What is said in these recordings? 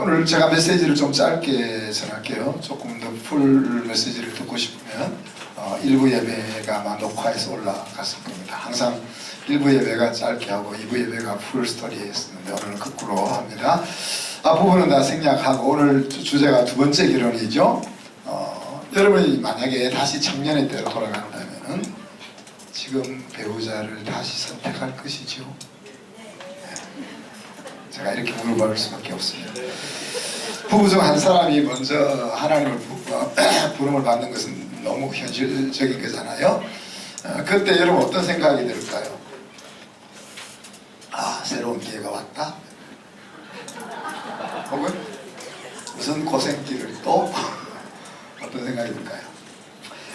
오늘 제가 메시지를 좀 짧게 전할게요. 조금 더 풀 메시지를 듣고 싶으면 일부 예배가 아마 녹화해서 올라갔을 겁니다. 항상 일부 예배가 짧게 하고 2부 예배가 풀 스토리였었는데 오늘은 거꾸로 합니다. 앞부분은 다 생략하고 오늘 주제가 두 번째 결혼이죠. 여러분이 만약에 다시 청년의 때로 돌아간다면 지금 배우자를 다시 선택할 것이죠. 제가 이렇게 물어볼 수밖에 없습니다. 부부 중 한 사람이 먼저 하나님을 부름을 받는 것은 너무 현실적인 거잖아요. 그때 여러분 어떤 생각이 들까요? 아, 새로운 기회가 왔다? 혹은 무슨 고생길을 또? 어떤 생각이 들까요?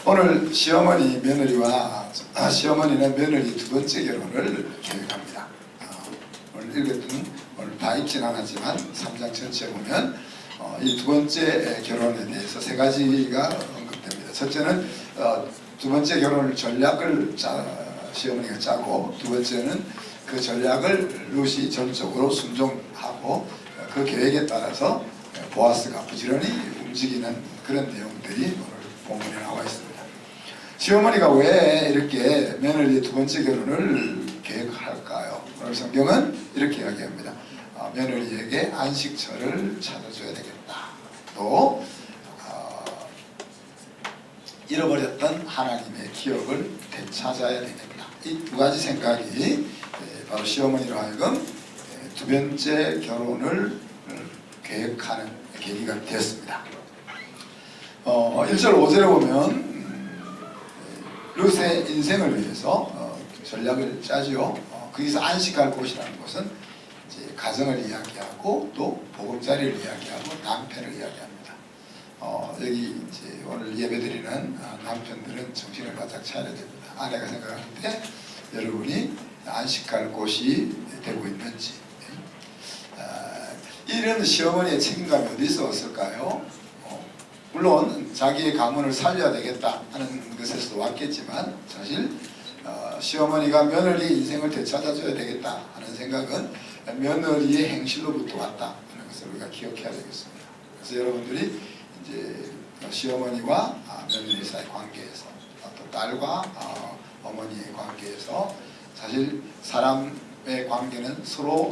오늘 시어머니 며느리와 시어머니는 며느리 두 번째 결혼을 계획합니다. 오늘 읽었던 오늘 다 읽진 않았지만 3장 전체에 보면 이 두 번째 결혼에 대해서 세 가지가 언급됩니다. 첫째는 두 번째 결혼 전략을 시어머니가 짜고, 두 번째는 그 전략을 룻이 전적으로 순종하고 그 계획에 따라서 보아스가 부지런히 움직이는 그런 내용들이 오늘 본문에 나와 있습니다. 시어머니가 왜 이렇게 며느리의 두 번째 결혼을 계획할까요? 오늘 성경은 이렇게 이야기합니다. 며느리에게 안식처를 찾아줘야 되겠다. 또 잃어버렸던 하나님의 기억을 되찾아야 되겠다. 이 두 가지 생각이 바로 시어머니로 하여금 두 번째 결혼을 계획하는 계기가 되었습니다. 1절 5절에 보면 룻의 인생을 위해서 전략을 짜지요. 거기서 안식할 곳이라는 것은 이제 가정을 이야기하고 또 보금자리를 이야기하고 남편을 이야기합니다. 여기 이제 오늘 예배드리는 남편들은 정신을 바짝 차려야 됩니다. 아내가 생각할 때 여러분이 안식할 곳이 되고 있는지. 이런 시어머니의 책임감이 어디서 왔을까요? 물론 자기의 가문을 살려야 되겠다 하는 것에서도 왔겠지만 사실 시어머니가 며느리 인생을 되찾아줘야 되겠다 하는 생각은 며느리의 행실로부터 왔다 하는 것을 우리가 기억해야 되겠습니다. 그래서 여러분들이 이제 시어머니와 며느리 사이 관계에서 또 딸과 어머니의 관계에서 사실 사람의 관계는 서로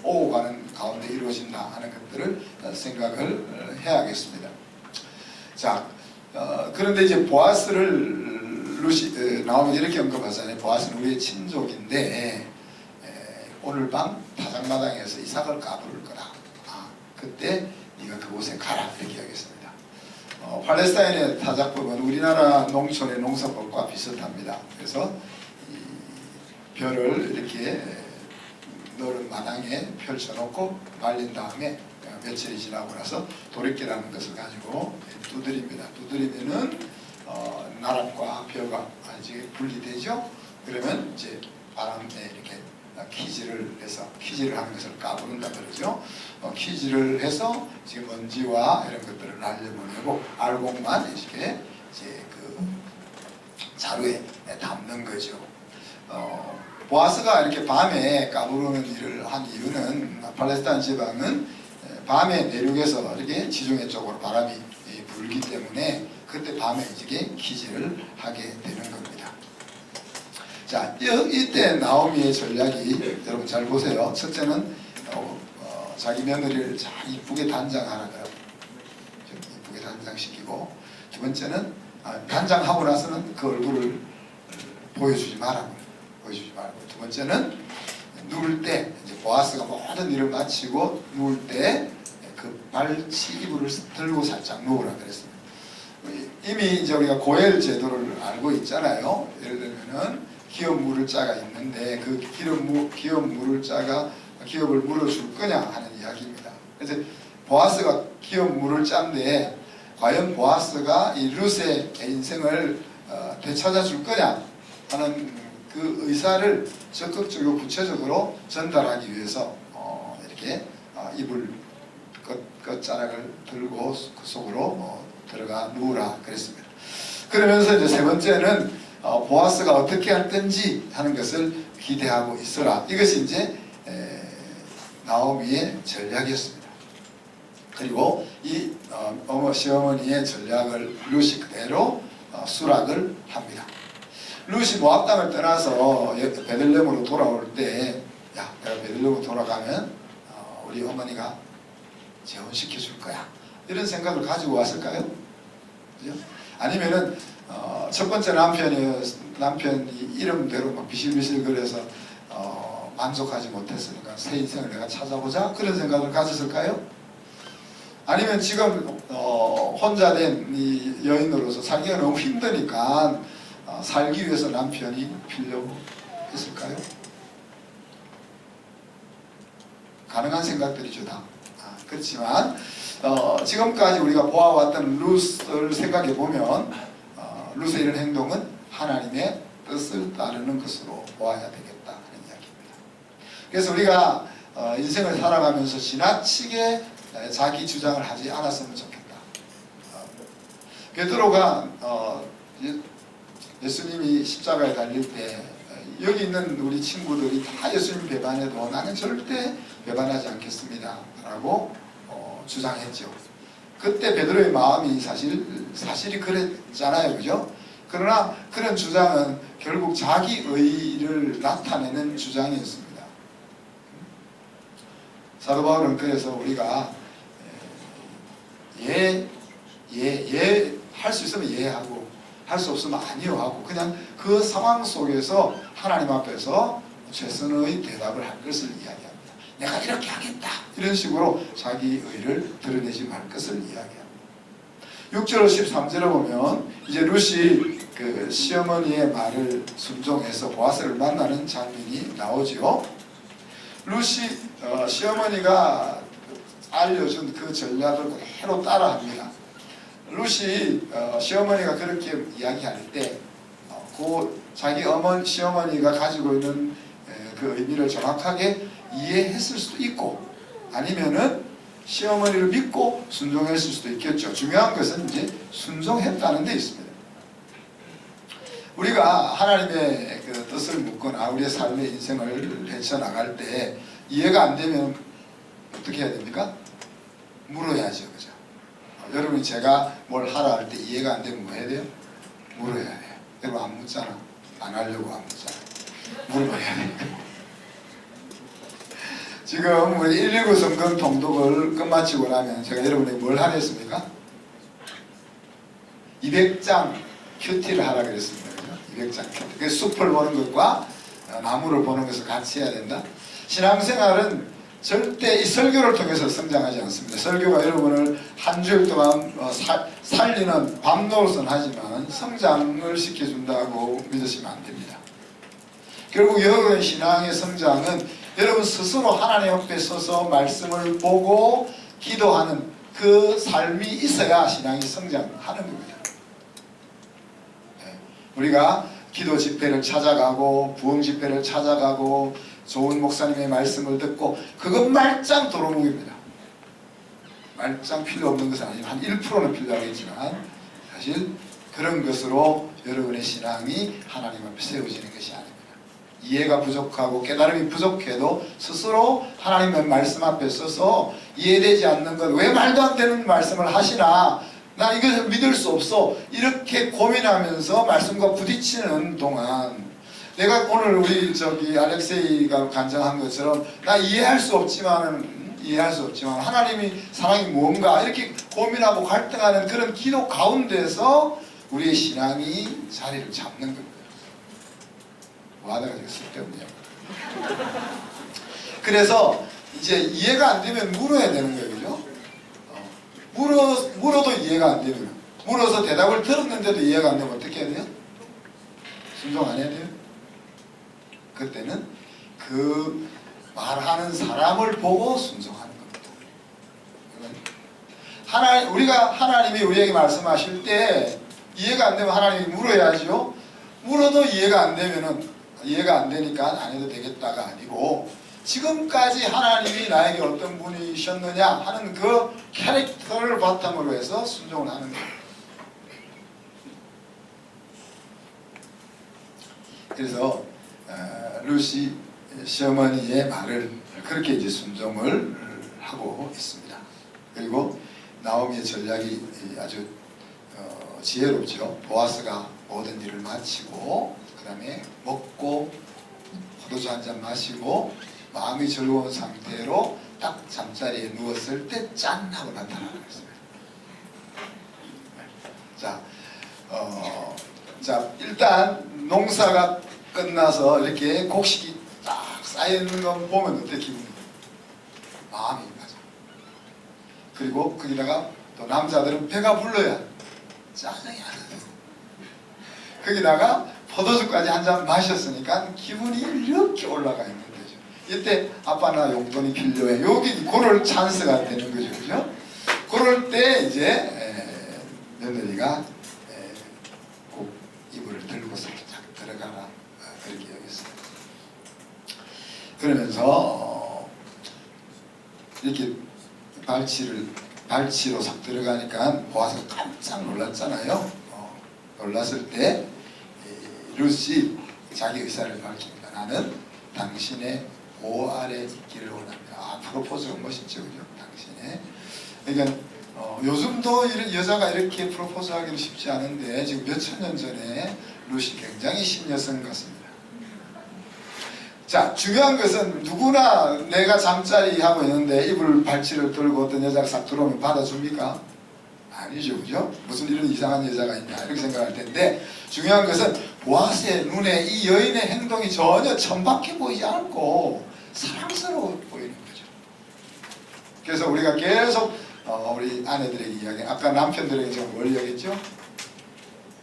오고 가는 가운데 이루어진다 하는 것들을 생각을 해야겠습니다. 자, 그런데 이제 보아스를 룻이 나오면 이렇게 언급하잖아요. 보아스는 우리의 친족인데 오늘 밤 타작마당에서 이삭을 까부를 거라. 그때 네가 그곳에 가라 이렇게 하겠습니다. 팔레스타인의 타작법은 우리나라 농촌의 농사법과 비슷합니다. 그래서 이 별을 이렇게 너른 마당에 펼쳐놓고 말린 다음에 며칠이 지나고 나서 도리끼라는 것을 가지고 두드립니다. 두드리면은 나락과 벼가 이제 분리되죠. 그러면 이제 바람에 이렇게 키질을 해서 키질을 하는 것을 까부른다 그러죠. 키질을 해서 지금 먼지와 이런 것들을 날려보내고 알곡만 이렇게 이제 그 자루에 담는 거죠. 보아스가 이렇게 밤에 까부르는 일을 한 이유는 팔레스타인 지방은 밤에 내륙에서 이렇게 지중해 쪽으로 바람이 불기 때문에 그때 밤에 이렇게 키질을 하게 되는 겁니다. 자, 이때 나오미의 전략이 여러분 잘 보세요. 첫째는 자기 며느리를 잘 이쁘게 단장하라고요. 이쁘게 단장시키고, 두 번째는 단장하고 나서는 그 얼굴을 보여주지 말라고. 보여주지 말고, 두 번째는 누울 때 이제 보아스가 모든 일을 마치고 누울 때 그 발치 이불을 들고 살짝 누우라 그랬습니다. 이미 이제 우리가 고엘 제도를 알고 있잖아요. 예를 들면은 기업 물을자가 있는데 그 기업 물을자가 기업을 물어줄 거냐 하는 이야기입니다. 그래서 보아스가 기업 물을자인데 과연 보아스가 이 룻의 인생을 되찾아줄 거냐 하는 그 의사를 적극적으로 구체적으로 전달하기 위해서 이렇게 이불 끝자락을 들고 그 속으로 들어가 누우라 그랬습니다. 그러면서 이제 세 번째는 보아스가 어떻게 할 건지 하는 것을 기대하고 있어라. 이것이 이제 나오미의 전략이었습니다. 그리고 이 시어머니의 전략을 룻이 그대로 수락을 합니다. 룻이 모압 땅을 떠나서 베들레헴으로 돌아올 때, 야, 내가 베들레헴으로 돌아가면 우리 어머니가 재혼시켜 줄 거야, 이런 생각을 가지고 왔을까요? 그죠? 아니면은 첫 번째 남편이 이름대로 막 비실비실 거려서 만족하지 못했으니까 새 인생을 내가 찾아보자, 그런 생각을 가졌을까요? 아니면 지금 혼자 된 이 여인으로서 살기가 너무 힘드니까 살기 위해서 남편이 필요고 했을까요? 가능한 생각들이죠, 다. 그렇지만 지금까지 우리가 보아왔던 룻을 생각해 보면 룻의 이런 행동은 하나님의 뜻을 따르는 것으로 보아야 되겠다 하는 이야기입니다. 그래서 우리가 인생을 살아가면서 지나치게 자기 주장을 하지 않았으면 좋겠다. 베드로가 예수님이 십자가에 달릴 때 여기 있는 우리 친구들이 다 예수님 배반해도 나는 절대 배반하지 않겠습니다 라고 주장했죠. 그때 베드로의 마음이 사실이 그랬잖아요, 그죠? 그러나 그런 주장은 결국 자기 의를 나타내는 주장이었습니다. 사도 바울은 그래서 우리가 할 수 있으면 예하고 할 수 없으면 아니요 하고 그냥 그 상황 속에서 하나님 앞에서 최선의 대답을 할 것을 이야기합니다. 내가 이렇게 하겠다, 이런 식으로 자기 의를 드러내지 말 것을 이야기합니다. 6절 13절에 보면 이제 룻이 그 시어머니의 말을 순종해서 보아스를 만나는 장면이 나오죠. 룻이 시어머니가 알려준 그 전략을 그대로 따라합니다. 룻이 시어머니가 그렇게 이야기할 때 자기 시어머니가 가지고 있는 그 의미를 정확하게 이해했을 수도 있고, 아니면은 시어머니를 믿고 순종했을 수도 있겠죠. 중요한 것은 이제 순종했다는 데 있습니다. 우리가 하나님의 그 뜻을 묻거나 우리의 삶의 인생을 헤쳐나갈 때 이해가 안 되면 어떻게 해야 됩니까? 물어야죠, 그죠? 여러분이 제가 뭘 하라 할 때 이해가 안 되면 뭐 해야 돼요? 물어야 돼요. 여러분 안 묻잖아. 안 하려고 안 묻잖아. 물어야 돼요. 지금 우리 119 성경 통독을 끝마치고 나면 제가 여러분에게 뭘 하라 했습니까? 200장 큐티를 하라 그랬습니다. 200장 큐티. 그 숲을 보는 것과 나무를 보는 것을 같이 해야 된다. 신앙생활은 절대 이 설교를 통해서 성장하지 않습니다. 설교가 여러분을 한 주일 동안 살리는 밤노릇은 하지만 성장을 시켜준다고 믿으시면 안 됩니다. 결국 여러분의 신앙의 성장은 여러분 스스로 하나님 앞에 서서 말씀을 보고 기도하는 그 삶이 있어야 신앙이 성장하는 겁니다. 우리가 기도 집회를 찾아가고 부흥 집회를 찾아가고 좋은 목사님의 말씀을 듣고 그것 말짱 도루묵입니다. 말짱 필요 없는 것은 아니고 한 1%는 필요하겠지만 사실 그런 것으로 여러분의 신앙이 하나님 앞에 세워지는 것이 아닙니다. 이해가 부족하고 깨달음이 부족해도 스스로 하나님의 말씀 앞에 서서 이해되지 않는 것, 왜 말도 안 되는 말씀을 하시나, 나 이것을 믿을 수 없어, 이렇게 고민하면서 말씀과 부딪히는 동안 내가 오늘 우리 알렉세이가 간증한 것처럼 나 이해할 수 없지만 하나님이 사랑이 뭔가 이렇게 고민하고 갈등하는 그런 기도 가운데서 우리의 신앙이 자리를 잡는 겁니다. 와다가 쓸데없네요. 그래서 이제 이해가 안 되면 물어야 되는 거예요, 그죠? 물어도 이해가 안 되면, 물어서 대답을 들었는데도 이해가 안 되면 어떻게 해야 돼요? 순종 안 해야 돼요? 그때는 그 말하는 사람을 보고 순종하는 겁니다. 우리가 하나님이 우리에게 말씀하실 때 이해가 안 되면 하나님이 물어야죠. 물어도 이해가 안 되니까 안 해도 되겠다가 아니고 지금까지 하나님이 나에게 어떤 분이셨느냐 하는 그 캐릭터를 바탕으로 해서 순종을 하는 거예요. 그래서 룻이 시어머니의 말을 그렇게 이제 순종을 하고 있습니다. 그리고 나오미의 전략이 아주 지혜롭죠. 보아스가 모든 일을 마치고 그 다음에 먹고 포도주 한 잔 마시고 마음이 즐거운 상태로 딱 잠자리에 누웠을 때 짠 하고 나타나는 것입니다. 자, 일단 농사가 끝나서 이렇게 곡식이 딱 쌓여있는 거 보면 어때 기분이? 마음이 가죠. 그리고 거기다가 또 남자들은 배가 불러야 짜증이 안 나요. 거기다가 포도주까지 한 잔 마셨으니까 기분이 이렇게 올라가 있는 거죠. 이때 아빠나 용돈이 필요해. 여기 그럴 찬스가 되는 거죠. 그죠? 그럴 때 이제 며느리가 꼭 이불을 들고서 딱 들어가라. 그렇게 여겼어요. 그러면서 이렇게 발치로 싹 들어가니까 보아서 깜짝 놀랐잖아요. 놀랐을 때 루시 자기 의사를 밝힙니다. 나는 당신의 보 아래 있기를 원합니다. 프로포즈가 멋있죠, 그죠? 당신의. 그러니까 요즘도 이런 여자가 이렇게 프로포즈하기는 쉽지 않은데 지금 몇천 년 전에 루시 굉장히 신여성 같습니다. 자, 중요한 것은 누구나 내가 잠자리 하고 있는데 이불 발치를 들고 어떤 여자가 싹 들어오면 받아줍니까? 아니죠, 그죠? 무슨 이런 이상한 여자가 있냐 이렇게 생각할 텐데 중요한 것은 보아스의 눈에 이 여인의 행동이 전혀 천박해 보이지 않고 사랑스러워 보이는 거죠. 그래서 우리가 계속 우리 아내들에게 이야기, 아까 남편들에게 제가 뭘 이야기했죠?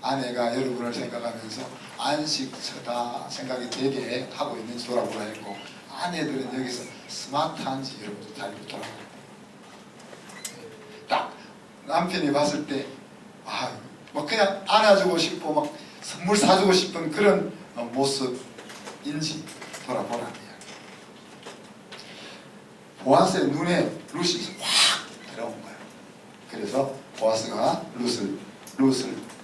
아내가 여러분을 생각하면서 안식처다 생각이 되게 하고 있는지 돌아보라 했고, 아내들은 여기서 스마트한지 여러분들 다 이렇게 돌아보라. 딱 남편이 봤을 때 뭐 그냥 안아주고 싶고 막 선물 사주고 싶은 그런 모습인지 돌아보라는 이야기. 보아스의 눈에 루시 확 들어온 거예요. 그래서 보아스가 룻을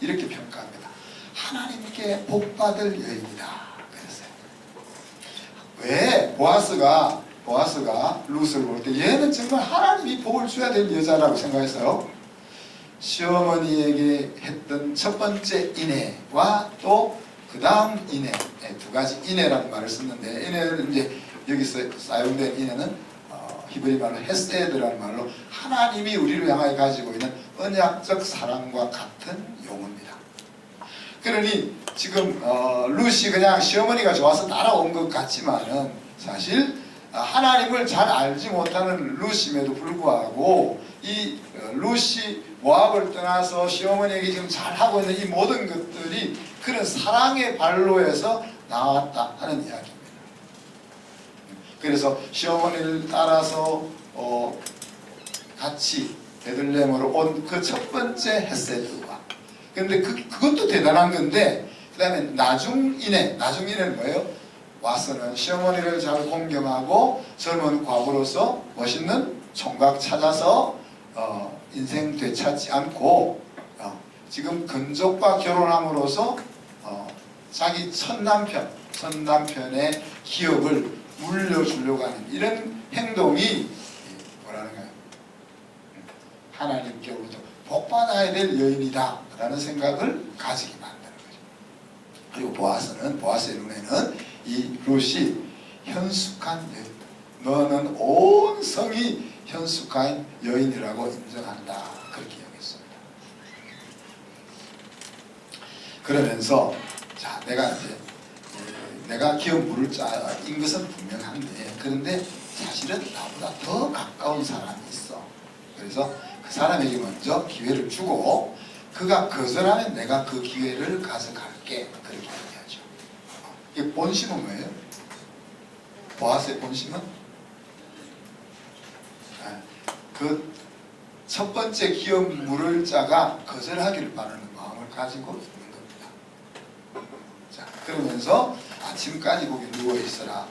이렇게 평가합니다. 하나님께 복받을 여인이다. 그랬어요. 왜 보아스가 룻을 볼 때 얘는 정말 하나님이 복을 줘야 될 여자라고 생각했어요. 시어머니에게 했던 첫 번째 인애와 또 그 다음 인애, 두 가지 인애라는 말을 썼는데, 인애는 이제 여기서 사용된 인애는 히브리 말로 헤세드라는 말로 하나님이 우리를 향하여 가지고 있는 언약적 사랑과 같은 용어입니다. 그러니 지금 룻이 그냥 시어머니가 좋아서 따라온 것 같지만은 사실 하나님을 잘 알지 못하는 룻임에도 불구하고 이 룻이 모압을 떠나서 시어머니에게 지금 잘하고 있는 이 모든 것들이 그런 사랑의 발로에서 나왔다 하는 이야기입니다. 그래서 시어머니를 따라서 같이 베들레헴으로 온 그 첫 번째 헤세드와, 근데 그것도 대단한 건데, 그 다음에 나중인애는 뭐예요? 와서는 시어머니를 잘 공경하고 젊은 과부로서 멋있는 총각 찾아서 인생 되찾지 않고 지금 근족과 결혼함으로써 자기 첫 남편의 기업을 물려주려고 하는 이런 행동이 뭐라는 거예요? 하나님께로부터 복받아야 될 여인이다 라는 생각을 가지게 만드는 거죠. 그리고 보아스의 눈에는 이 룻이 현숙한 여인, 너는 온 성이 현숙한 여인이라고 인정한다, 그렇게 여겼습니다. 그러면서 자, 내가 기업 물을 자인 것은 분명한데, 그런데 사실은 나보다 더 가까운 사람이 있어. 그래서 그 사람에게 먼저 기회를 주고 그가 거절하면 내가 그 기회를 가져갈게, 그렇게 얘기하죠. 이 본심은 뭐예요? 보아스의 본심은 그 첫 번째 기업 물을 자가 거절하기를 바라는 마음을 가지고 있는 겁니다. 자, 그러면서 아침까지 거기 누워 있어라.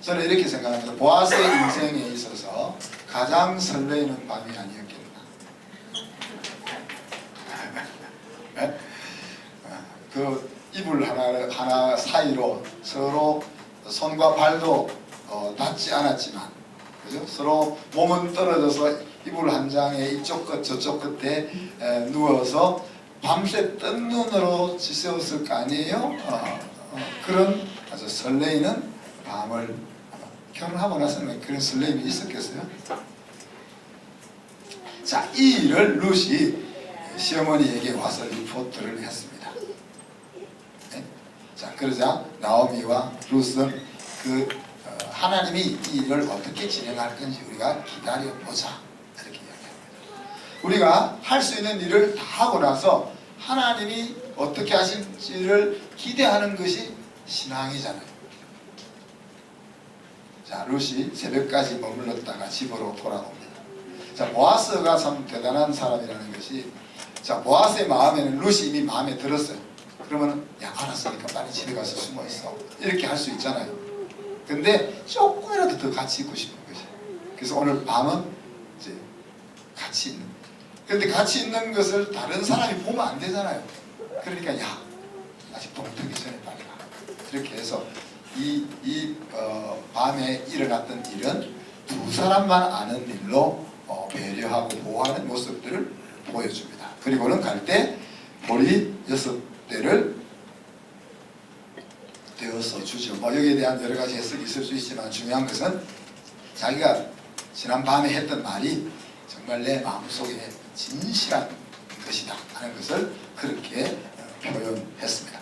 저는 이렇게 생각합니다. 보아스의 인생에 있어서 가장 설레이는 밤이 아니었겠나. 그 이불 하나 사이로 서로 손과 발도 닿지 않았지만 그죠? 서로 몸은 떨어져서 이불 한 장에 이쪽 끝 저쪽 끝에 누워서 밤새 뜬 눈으로 지새웠을 거 아니에요? 그런 아주 설레이는 밤을 결혼하고 나서는 그런 설레임이 있었겠어요? 자, 이 일을 룻이 시어머니에게 와서 리포트를 했습니다. 네? 자, 그러자 나오미와 룻은 하나님이 이 일을 어떻게 진행할 건지 우리가 기다려보자 이렇게 이야기합니다. 우리가 할 수 있는 일을 다 하고 나서 하나님이 어떻게 하실지를 기대하는 것이 신앙이잖아요. 자, 룻이 새벽까지 머물렀다가 집으로 돌아옵니다. 자, 보아스가 참 대단한 사람이라는 것이, 자, 보아스의 마음에는 룻이 이미 마음에 들었어요. 그러면 야, 알았으니까 빨리 집에 가서 숨어 있어 이렇게 할 수 있잖아요. 근데 조금이라도 더 같이 있고 싶은 거죠. 그래서 오늘 밤은 이제 같이 있는. 그런데 같이 있는 것을 다른 사람이 보면 안 되잖아요. 그러니까 야, 아직 동 트기 전에 빨리 가. 이렇게 해서 밤에 일어났던 일은 두 사람만 아는 일로 배려하고 보호하는 모습들을 보여줍니다. 그리고는 갈 때 보리 6대를 되어서 주죠. 여기에 대한 여러 가지 해석이 있을 수 있지만 중요한 것은 자기가 지난 밤에 했던 말이 정말 내 마음속에 진실한 것이다 하는 것을 그렇게 표현했습니다.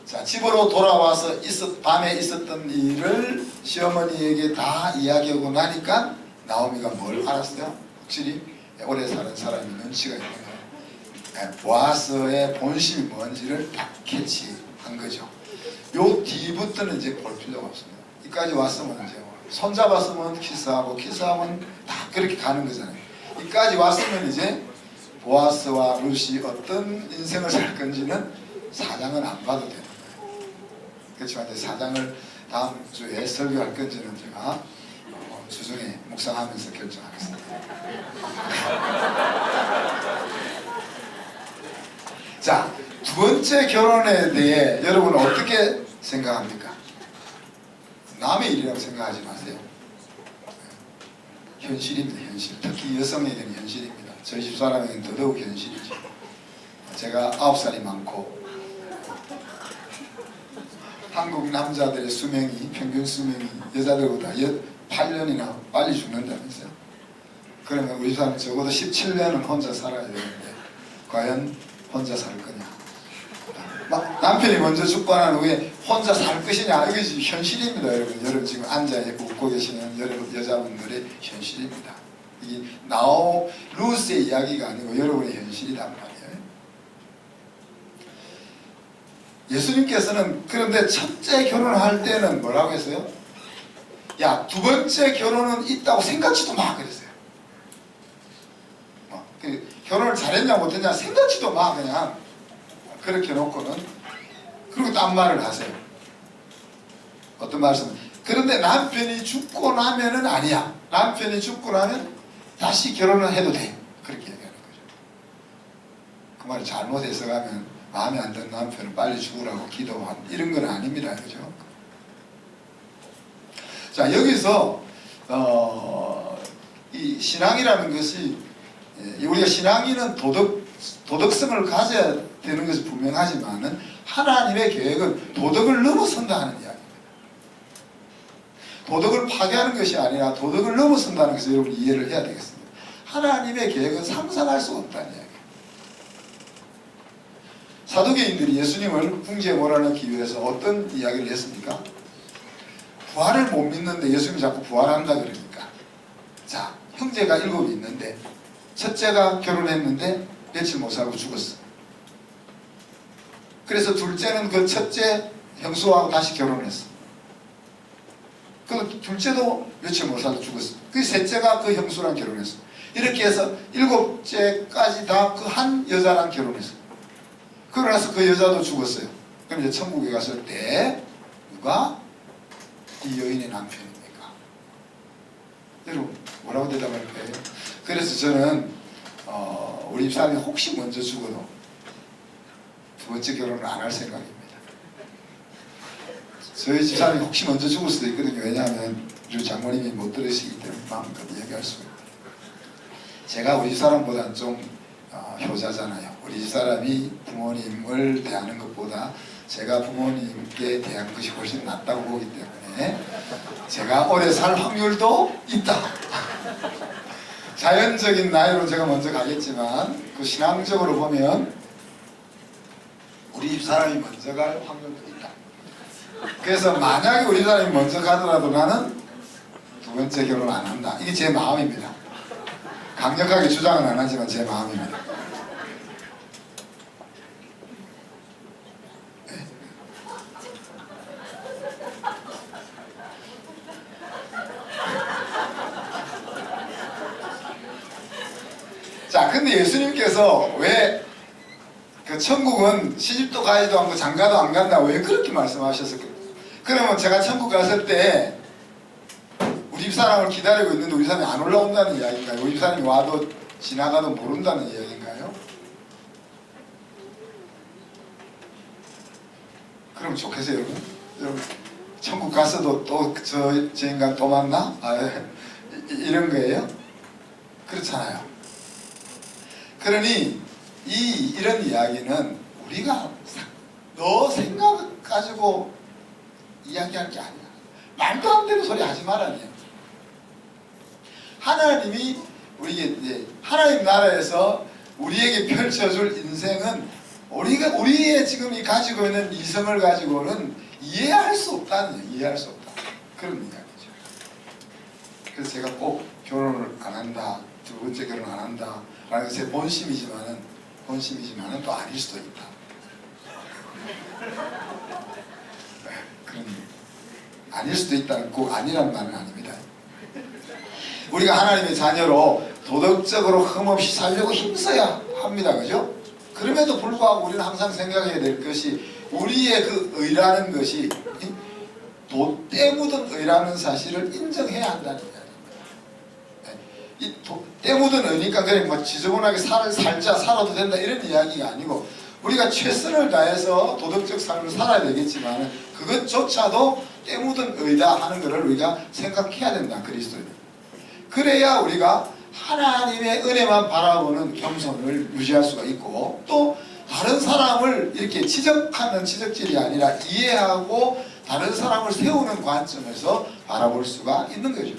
자, 집으로 돌아와서 밤에 있었던 일을 시어머니에게 다 이야기하고 나니까 나오미가 뭘 알았어요? 확실히 오래 사는 사람이 눈치가 있는 거예요. 보아스의 본심이 뭔지를 딱 캐치한 거죠. 요 뒤부터는 이제 볼 필요가 없습니다. 이까지 왔으면 이제 손잡았으면 키스하면 다 그렇게 가는 거잖아요. 이까지 왔으면 이제 보아스와 룻이 어떤 인생을 살 건지는 사장은 안 봐도 되는 거예요. 그렇지만 이제 사장을 다음 주에 설교할 건지는 제가 주중에 묵상하면서 결정하겠습니다. 자, 두 번째 결혼에 대해 여러분은 어떻게 생각합니까? 남의 일이라고 생각하지 마세요. 현실입니다. 현실. 특히 여성에게는 현실입니다. 저희 집사람에게는 더더욱 현실이죠. 제가 9살이 많고 한국 남자들의 수명이 평균 수명이 여자들보다 8년이나 빨리 죽는다면서요. 그러면 우리 사람은 적어도 17년은 혼자 살아야 되는데 과연 혼자 살 거냐. 남편이 먼저 죽고 난 후에 혼자 살 것이냐. 이것이 현실입니다. 여러분 지금 앉아 웃고 계시는 여러분 여자분들의 현실입니다. 이게 룻의 이야기가 아니고 여러분의 현실이란 말이에요. 예수님께서는 그런데 첫째 결혼을 할 때는 뭐라고 했어요? 야, 두 번째 결혼은 있다고 생각지도 마 그랬어요. 결혼을 잘했냐 못했냐 생각지도 마 그냥 그렇게 놓고는. 그리고 딴 말을 하세요. 어떤 말씀? 그런데 남편이 죽고 나면은 아니야. 남편이 죽고 나면 다시 결혼을 해도 돼. 그렇게 얘기하는 거죠. 그 말을 잘못 해석하면 마음에 안 드는 남편은 빨리 죽으라고 기도한 이런 건 아닙니다. 그죠? 자, 여기서 이 신앙이라는 것이 우리가 신앙인은 도덕성을 가져야 되는 것이 분명하지만은 하나님의 계획은 도덕을 넘어선다 하는 이야기입니다. 도덕을 파괴하는 것이 아니라 도덕을 넘어선다는 것을 여러분 이해를 해야 되겠습니다. 하나님의 계획은 상상할 수 없다는 이야기입니다. 사두개인들이 예수님을 궁지에 몰아넣기 위해서 어떤 이야기를 했습니까? 부활을 못 믿는데 예수님이 자꾸 부활한다 그러니까. 자, 형제가 7이 있는데 첫째가 결혼했는데 며칠 못 살고 죽었어. 그래서 둘째는 그 첫째 형수하고 다시 결혼했어. 그 둘째도 며칠 못 살고 죽었어. 그 셋째가 그 형수랑 결혼했어. 이렇게 해서 7째까지 다 그 한 여자랑 결혼했어. 그러고 나서 그 여자도 죽었어요. 그럼 이제 천국에 갔을 때 누가 이 여인의 남편입니까? 여러분 뭐라고 대답할까요? 그래서 저는 우리 집사람이 혹시 먼저 죽어도 두 번째 결혼을 안 할 생각입니다. 저희 집사람이 혹시 먼저 죽을 수도 있거든요. 왜냐하면 우리 장모님이 못 들으시기 때문에 마음껏 얘기할 수가 있다. 제가 우리 집사람보다는 좀 효자잖아요. 우리 집사람이 부모님을 대하는 것보다 제가 부모님께 대한 것이 훨씬 낫다고 보기 때문에 제가 오래 살 확률도 있다. 자연적인 나이로 제가 먼저 가겠지만 그 신앙적으로 보면 우리 집사람이 먼저 갈 확률도 있다. 그래서 만약에 우리 집사람이 먼저 가더라도 나는 두 번째 결혼 안 한다. 이게 제 마음입니다. 강력하게 주장은 안 하지만 제 마음입니다. 네. 자, 근데 예수님께서 왜 그 천국은 시집도 가지도 않고 장가도 안 간다 왜 그렇게 말씀하셨을까요? 그러면 제가 천국 갔을 때 우리 집사람을 기다리고 있는데 우리 사람이 안 올라온다는 이야기인가요? 우리 집사람이 와도 지나가도 모른다는 이야기인가요? 그럼 좋겠어요, 여러분? 여러분 천국 갔어도 또 저 인간 또 만나? 이런 거예요? 그렇잖아요. 그러니 이런 이야기는 우리가 너 생각 가지고 이야기할 게 아니야. 말도 안 되는 소리 하지 말라니요. 하나님이 우리에게 하나님 나라에서 우리에게 펼쳐줄 인생은 우리의 지금 이 가지고 있는 이성을 가지고는 이해할 수 없다는 이해할 수 없다. 그런 이야기죠. 그래서 제가 꼭 결혼을 안 한다, 두 번째 결혼 안 한다 라는 게 제 본심이지만은 또 아닐 수도 있다. 그런 아닐 수도 있다는 꼭 아니란 말은 아닙니다. 우리가 하나님의 자녀로 도덕적으로 흠없이 살려고 힘써야 합니다. 그죠? 그럼에도 불구하고 우리는 항상 생각해야 될 것이 우리의 그 의라는 것이 돛대 묻은 의라는 사실을 인정해야 한다는 이야기입니다. 이 때 묻은 의니까 그래 뭐 지저분하게 살아도 된다 이런 이야기가 아니고 우리가 최선을 다해서 도덕적 삶을 살아야 되겠지만 그것조차도 때 묻은 의다 하는 것을 우리가 생각해야 된다. 그리스도인. 그래야 우리가 하나님의 은혜만 바라보는 겸손을 유지할 수가 있고 또 다른 사람을 이렇게 지적하는 지적질이 아니라 이해하고 다른 사람을 세우는 관점에서 바라볼 수가 있는 거죠.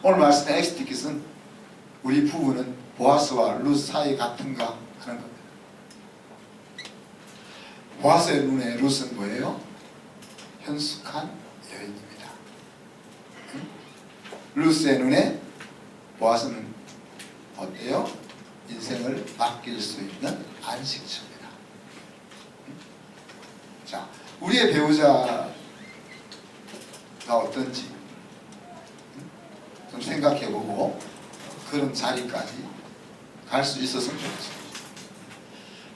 오늘 말씀의 엑스티킷은 우리 부부는 보아스와 룻 사이 같은가 하는 겁니다. 보아스의 눈에 룻은 뭐예요? 현숙한 여인입니다. 룻의 눈에 보아스는 어때요? 인생을 맡길 수 있는 안식처입니다. 자, 우리의 배우자가 어떤지 좀 생각해보고 그런 자리까지 갈 수 있었으면 좋겠습니다.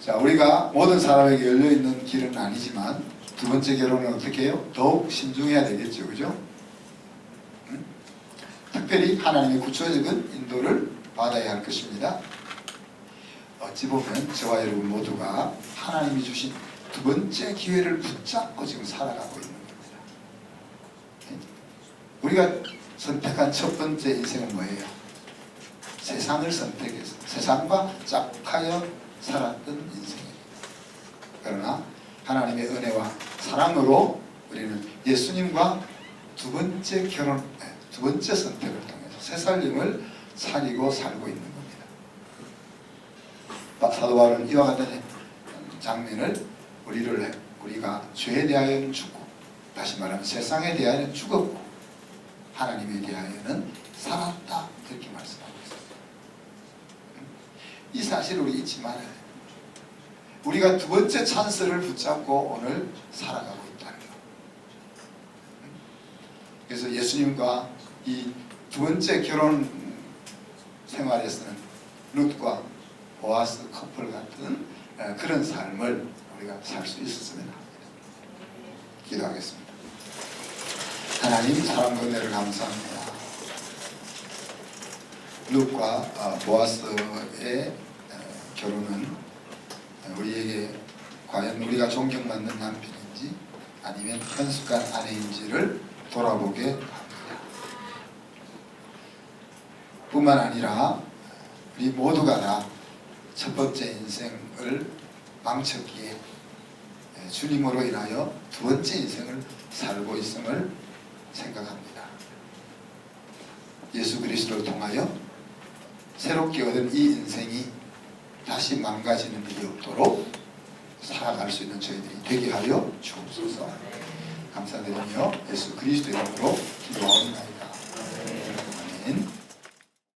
자, 우리가 모든 사람에게 열려있는 길은 아니지만 두 번째 결혼은 어떻게 해요? 더욱 신중해야 되겠죠. 그죠? 특별히 하나님의 구체적인 인도를 받아야 할 것입니다. 어찌 보면 저와 여러분 모두가 하나님이 주신 두 번째 기회를 붙잡고 지금 살아가고 있는 겁니다. 우리가 선택한 첫 번째 인생은 뭐예요? 세상을 선택해서 세상과 짝하여 살았던 인생입니다. 그러나 하나님의 은혜와 사랑으로 우리는 예수님과 두 번째 선택을 통해서 새 살림을 살고 있는 겁니다. 사도 바울은 이와 같은 장면을 우리가 죄에 대하여는 죽고 다시 말하면 세상에 대하여는 죽었고 하나님에 대하여는 살았다 이렇게 말씀하고 있습니다. 이 사실을 우리 잊지 말아야 돼요. 우리가 두 번째 찬스를 붙잡고 오늘 살아가고 있다는 것. 그래서 예수님과 이 두 번째 결혼 생활에서는 룻과 보아스 커플 같은 그런 삶을 우리가 살 수 있었으면 합니다. 기도하겠습니다. 하나님 사랑과 은혜를 감사합니다. 룻과 보아스의 결혼은 우리에게 과연 우리가 존경받는 남편인지 아니면 현숙한 아내인지를 돌아보게 합니다. 뿐만 아니라 우리 모두가 다 첫 번째 인생을 망쳤기에 주님으로 인하여 두 번째 인생을 살고 있음을 생각합니다. 예수 그리스도를 통하여 새롭게 얻은 이 인생이 다시 망가지는 일이 없도록 살아갈 수 있는 저희들이 되게 하여 주옵소서. 감사드리며 예수 그리스도의 이름으로 기도하옵나이다. 아멘.